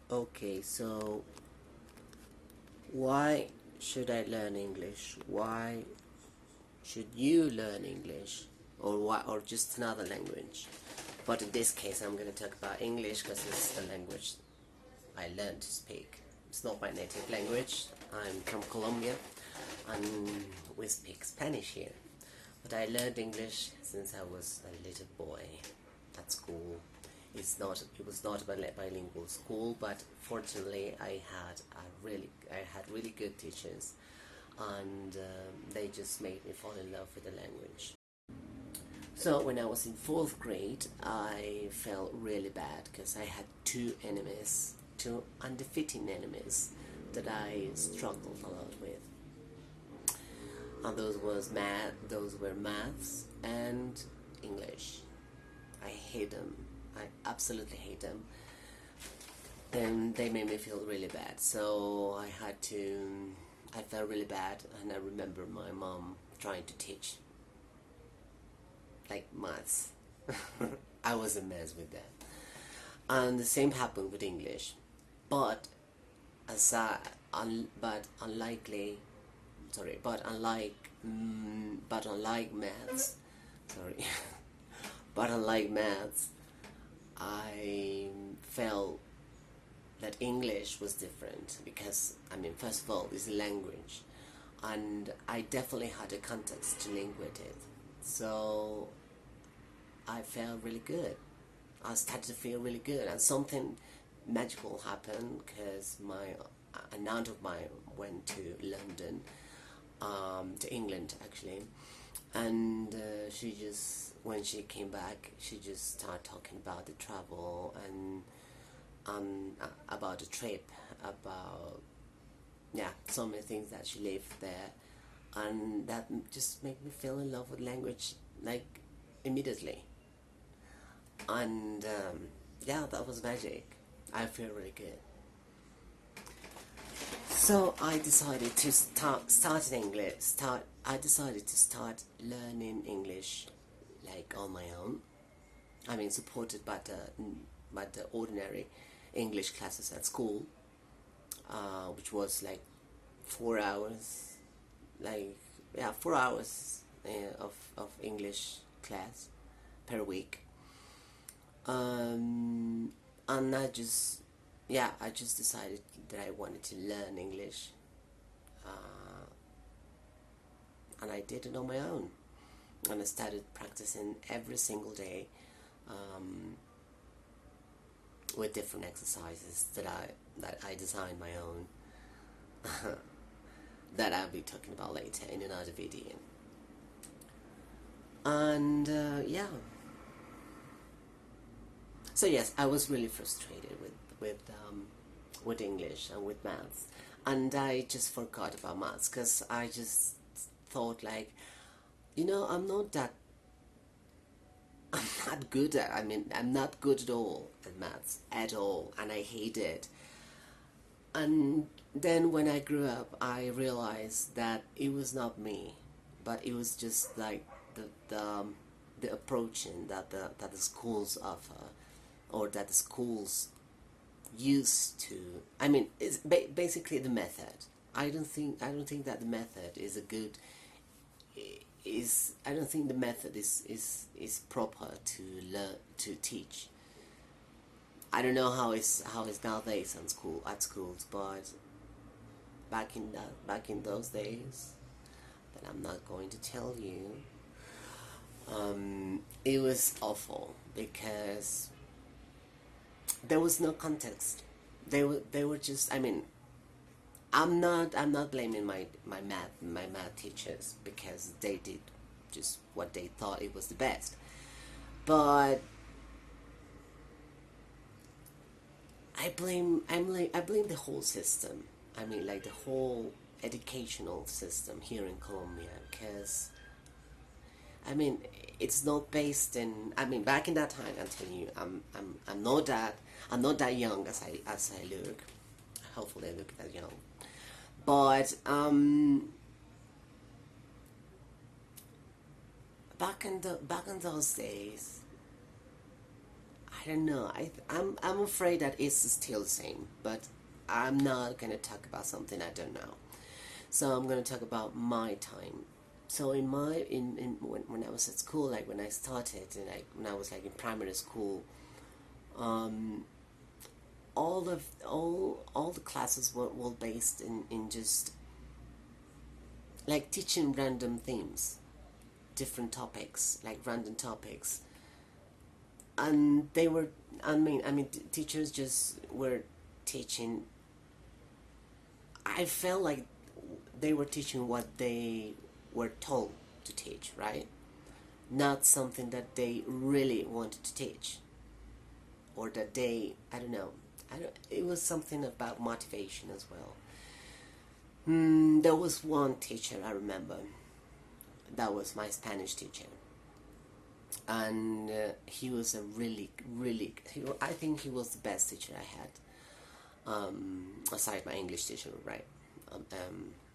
Okay, so why should I learn English? Why should you learn English? Or why, or just another language? But in this case, I'm going to talk about English because it's the language I learned to speak. It's not my native language. I'm from Colombia and we speak Spanish here. But I learned English since I was a little boy at school. It was not a bilingual school, but fortunately I had really good teachers, and they just made me fall in love with the language. So when I was in fourth grade, I felt really bad because I had two undefeated enemies that I struggled a lot with, and those were maths and English. I hate them. I absolutely hate them. And they made me feel really bad. So I felt really bad, and I remember my mom trying to teach like maths. I was a mess with that. And the same happened with English. But as I, but unlikely, sorry, but unlike maths, sorry, but unlike maths, I felt that English was different because, first of all, it's a language, and I definitely had a context to link with it. So I felt really good. I started to feel really good, and something magical happened because an aunt of mine went to London, to England actually, and when she came back, she just started talking about the travel and about the trip, about so many things that she lived there, and that just made me fall in love with language like immediately. And that was magic. I feel really good. So I decided to I decided to start learning English like on my own. Supported by the ordinary English classes at school, which was like 4 hours, 4 hours of English class per week. And I just decided that I wanted to learn English, and I did it on my own, and I started practicing every single day, with different exercises that I designed my own, that I'll be talking about later in another video. And so yes, I was really frustrated with English and with maths, and I just forgot about maths because I just thought like, I'm not good at. I'm not good at all at maths at all, and I hate it. And then when I grew up, I realized that it was not me, but it was just like the approaching that the schools offer, or that the schools used to. It's basically the method. I don't think that the method is a good. I don't think the method is proper to learn to teach. I don't know how it's nowadays at schools, but back in those days, that I'm not going to tell you. It was awful because there was no context. They were just. I'm not blaming my math teachers because they did just what they thought it was the best, but I blame the whole system. Like the whole educational system here in Colombia, because it's not based in. Back in that time, I'm telling you, I'm not that young as I look. Hopefully, I look that young. But back in those days, I don't know. I'm afraid that it's still the same, but I'm not gonna talk about something I don't know. So I'm gonna talk about my time. So in when I was at school, like when I started, like when I was like in primary school, all the classes were based in just like teaching random themes, different topics, like random topics, and they were. I mean, teachers just were teaching. I felt like they were teaching what they were told to teach, right? Not something that they really wanted to teach, or that they, I don't know. It was something about motivation as well. There was one teacher I remember. That was my Spanish teacher, and he was a really. I think he was the best teacher I had. Aside my English teacher, right?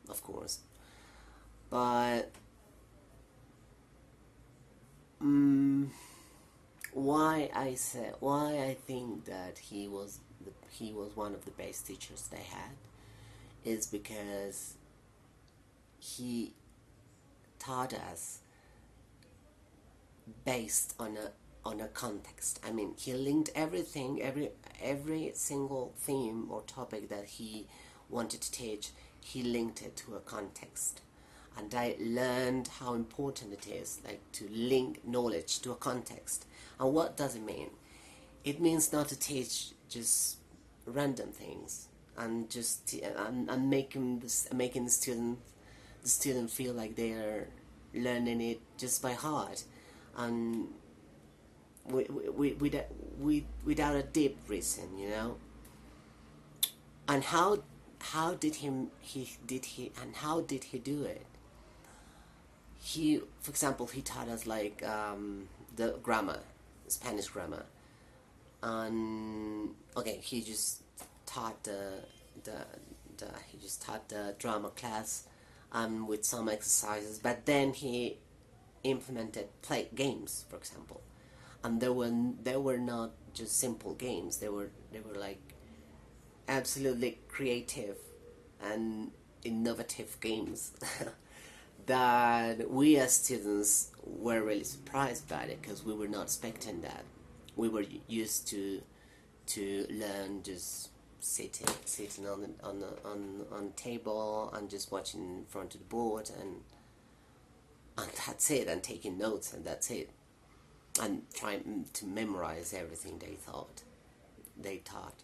Of course, but why I think that he was one of the best teachers they had is because he taught us based on a context. I mean, he linked everything, every single theme or topic that he wanted to teach. He linked it to a context, and I learned how important it is, like to link knowledge to a context. And what does it mean? It means not to teach just random things and just and making the student feel like they're learning it just by heart, and without a deep reason, you know. And how did he do it? He, for example, he taught us like the grammar, Spanish grammar, and okay, he just taught the drama class, with some exercises, but then he implemented play games, for example, and they were not just simple games. They were like absolutely creative and innovative games that we as students were really surprised by it, because we were not expecting that. We were used to learn just sitting on the table and just watching in front of the board, and that's it, and taking notes, and that's it, and trying to memorize everything they taught.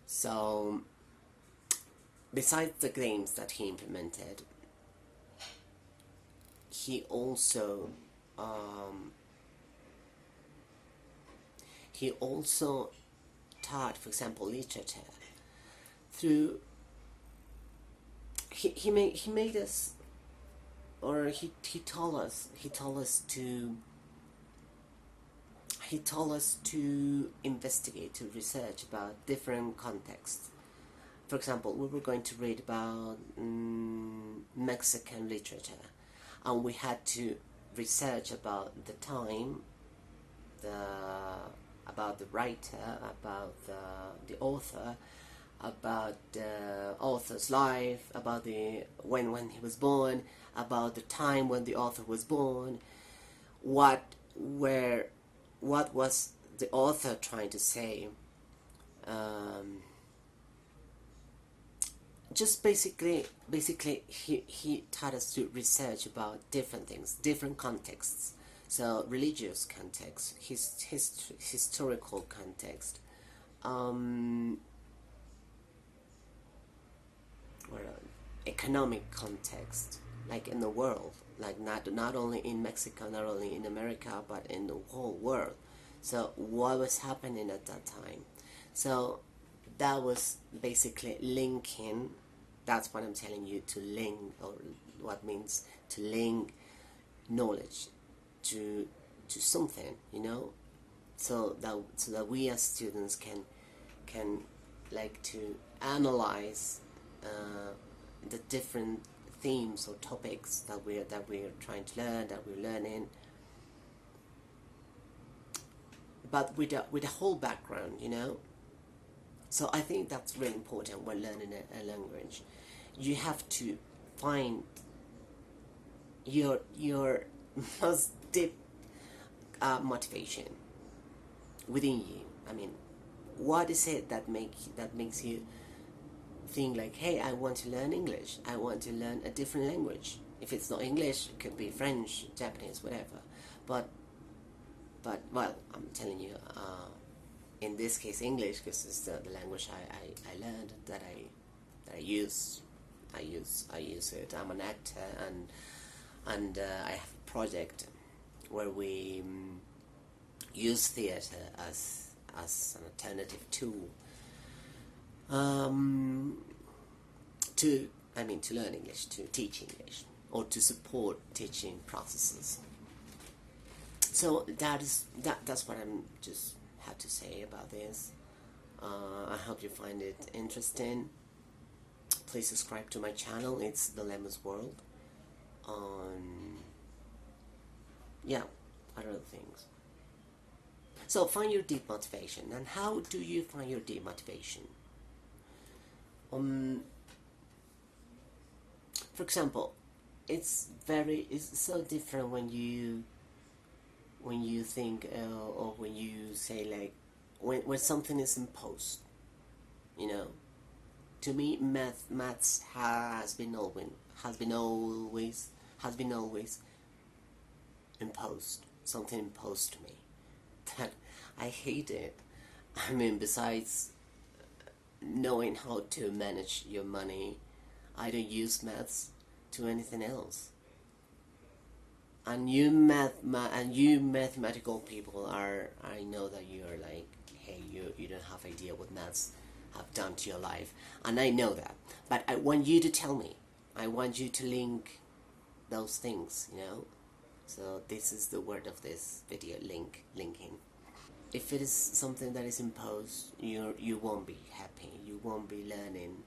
So besides the games that he implemented, he also taught, for example, literature through he made us, or he told us to investigate, to research about different contexts. For example, we were going to read about Mexican literature, and we had to research about the time, about the writer, about the author, about the author's life, about when he was born, about the time when the author was born, what was the author trying to say. Just basically he taught us to research about different things, different contexts. So religious context, historical context, or economic context, like in the world, like not only in Mexico, not only in America, but in the whole world. So what was happening at that time? So that was basically linking. That's what I'm telling you, to link, or what means to link knowledge to something, you know, so that we as students can like to analyze the different themes or topics that we're trying to learn, that we're learning, but with a whole background, you know. So I think that's really important when learning a language. You have to find your most deep motivation within you. I mean, what is it that makes you think like, hey, I want to learn English. I want to learn a different language. If it's not English, it could be French, Japanese, whatever. But well, I'm telling you, in this case, English, because it's the language I learned, that I use. I use it. I'm an actor, and I have a project where we use theater as an alternative tool to learn English, to teach English, or to support teaching processes. So that's what I'm just have to say about this. I hope you find it interesting. Please subscribe to my channel. It's the Lemons World. Yeah, other things. So find your deep motivation. And how do you find your deep motivation? For example, it's so different when you think or when you say, like, when something is imposed, you know. To me, maths has been always imposed, something imposed to me that I hate it. I mean, besides knowing how to manage your money, I don't use maths to anything else. And you mathematical people I know that you are like, hey, you don't have idea what maths have done to your life, and I know that, but I want you to tell me. I want you to link those things, you know. So this is the word of this video: linking. If it is something that is imposed, you won't be happy. You won't be learning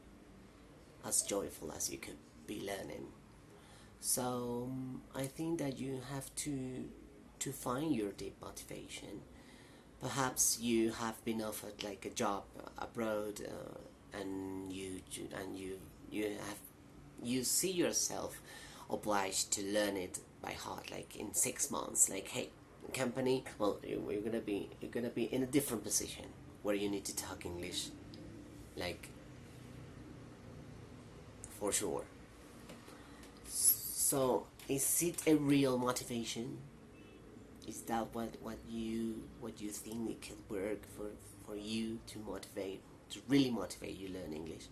as joyful as you could be learning. So I think that you have to find your deep motivation. Perhaps you have been offered like a job abroad, and you see yourself obliged to learn it by heart, like in 6 months. Like, hey, company, well, you're gonna be in a different position where you need to talk English, like, for sure. So is it a real motivation? Is that what you think it could work for you to really motivate you learn English?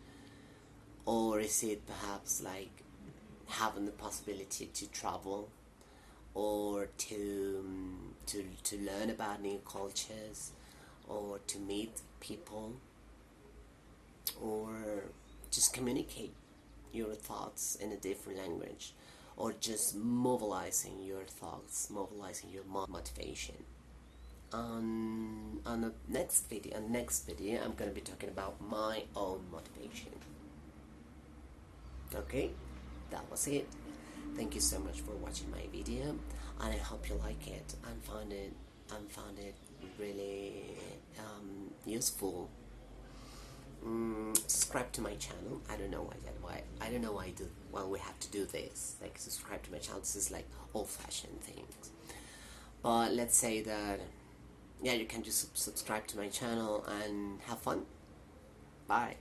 Or is it perhaps like having the possibility to travel, or to learn about new cultures, or to meet people, or just communicate your thoughts in a different language, or just mobilizing your thoughts, mobilizing your motivation? On the next video, I'm going to be talking about my own motivation. Okay, that was it. Thank you so much for watching my video, and I hope you like it and found it really useful. Subscribe to my channel. I don't know why we have to do this. Like, subscribe to my channel. This is like old-fashioned things. But let's say that, yeah, you can just subscribe to my channel and have fun. Bye.